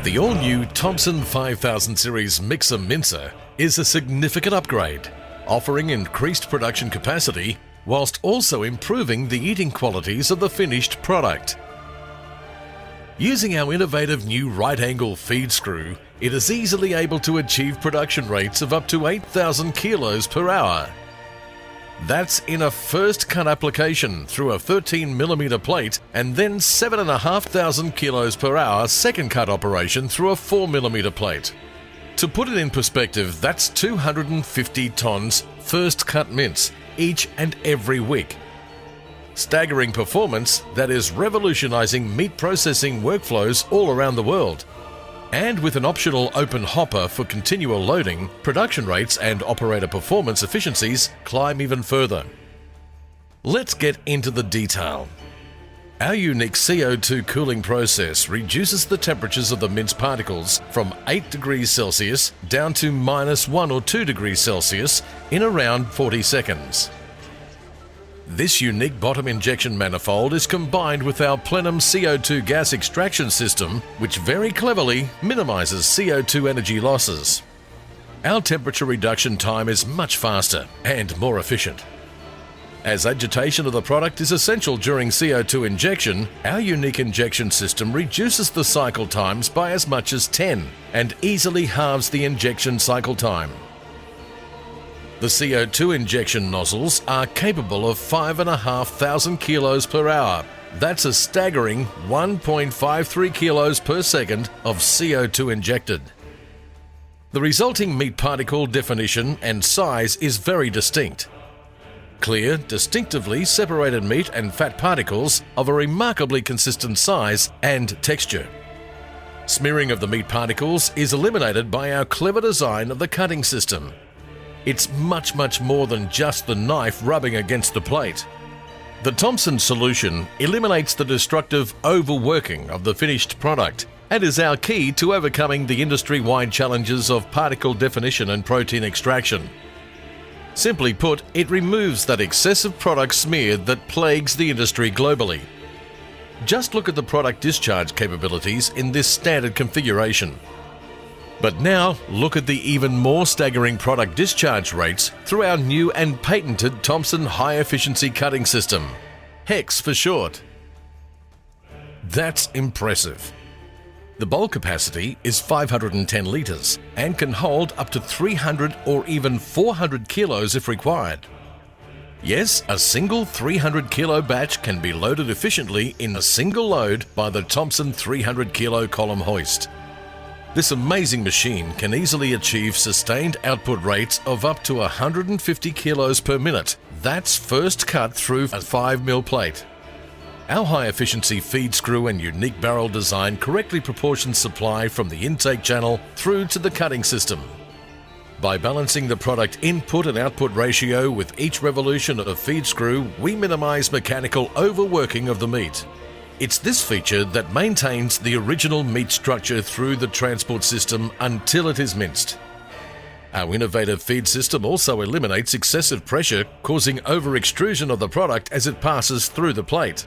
The all-new Thompson 5000 series mixer Mincer is a significant upgrade, offering increased production capacity whilst also improving the eating qualities of the finished product. Using our innovative new right-angle feed screw, it is easily able to achieve production rates of up to 8,000 kilos per hour. That's in a first cut application through a 13mm plate and then 7,500 kilos per hour second cut operation through a 4mm plate. To put it in perspective, that's 250 tons first cut mince each and every week. Staggering performance that is revolutionizing meat processing workflows all around the world. And with an optional open hopper for continual loading, production rates and operator performance efficiencies climb even further. Let's get into the detail. Our unique CO2 cooling process reduces the temperatures of the mince particles from 8 degrees Celsius down to -1 or 2 degrees Celsius in around 40 seconds. This unique bottom injection manifold is combined with our plenum CO2 gas extraction system, which very cleverly minimizes CO2 energy losses. Our temperature reduction time is much faster and more efficient. As agitation of the product is essential during CO2 injection, our unique injection system reduces the cycle times by as much as 10 and easily halves the injection cycle time. The CO2 injection nozzles are capable of 5,500 kilos per hour. That's a staggering 1.53 kilos per second of CO2 injected. The resulting meat particle definition and size is very distinct. Clear, distinctively separated meat and fat particles of a remarkably consistent size and texture. Smearing of the meat particles is eliminated by our clever design of the cutting system. It's much more than just the knife rubbing against the plate. The Thompson solution eliminates the destructive overworking of the finished product and is our key to overcoming the industry-wide challenges of particle definition and protein extraction. Simply put, it removes that excessive product smear that plagues the industry globally. Just look at the product discharge capabilities in this standard configuration. But now, look at the even more staggering product discharge rates through our new and patented Thompson high-efficiency cutting system, HEX for short. That's impressive. The bowl capacity is 510 litres and can hold up to 300 or even 400 kilos if required. Yes, a single 300 kilo batch can be loaded efficiently in a single load by the Thompson 300 kilo column hoist. This amazing machine can easily achieve sustained output rates of up to 150 kilos per minute. That's first cut through a 5mm plate. Our high-efficiency feed screw and unique barrel design correctly proportions supply from the intake channel through to the cutting system. By balancing the product input and output ratio with each revolution of the feed screw, we minimize mechanical overworking of the meat. It's this feature that maintains the original meat structure through the transport system until it is minced. Our innovative feed system also eliminates excessive pressure, causing over-extrusion of the product as it passes through the plate.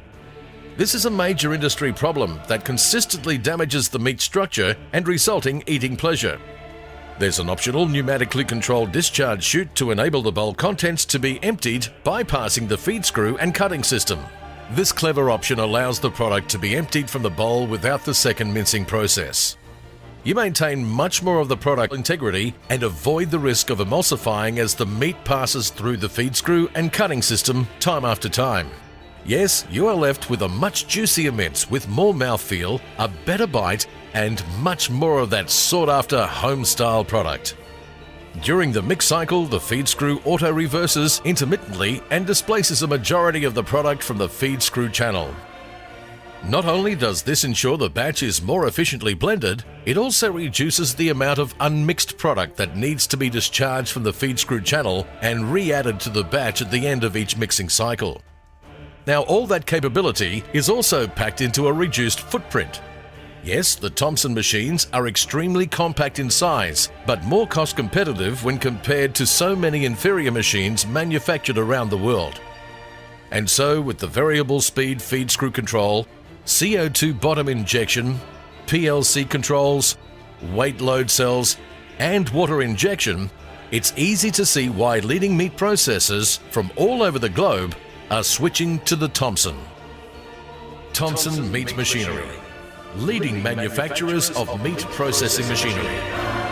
This is a major industry problem that consistently damages the meat structure and resulting eating pleasure. There's an optional pneumatically controlled discharge chute to enable the bowl contents to be emptied, bypassing the feed screw and cutting system. This clever option allows the product to be emptied from the bowl without the second mincing process. You maintain much more of the product integrity and avoid the risk of emulsifying as the meat passes through the feed screw and cutting system time after time. Yes, you are left with a much juicier mince with more mouthfeel, a better bite, and much more of that sought-after home-style product. During the mix cycle, the feed screw auto-reverses intermittently and displaces a majority of the product from the feed screw channel. Not only does this ensure the batch is more efficiently blended, it also reduces the amount of unmixed product that needs to be discharged from the feed screw channel and re-added to the batch at the end of each mixing cycle. Now, all that capability is also packed into a reduced footprint. Yes, the Thompson machines are extremely compact in size, but more cost competitive when compared to so many inferior machines manufactured around the world. And so, with the variable speed feed screw control, CO2 bottom injection, PLC controls, weight load cells, and water injection, it's easy to see why leading meat processors from all over the globe are switching to the Thompson. Thompson Meat Machinery, leading manufacturers of meat processing machinery.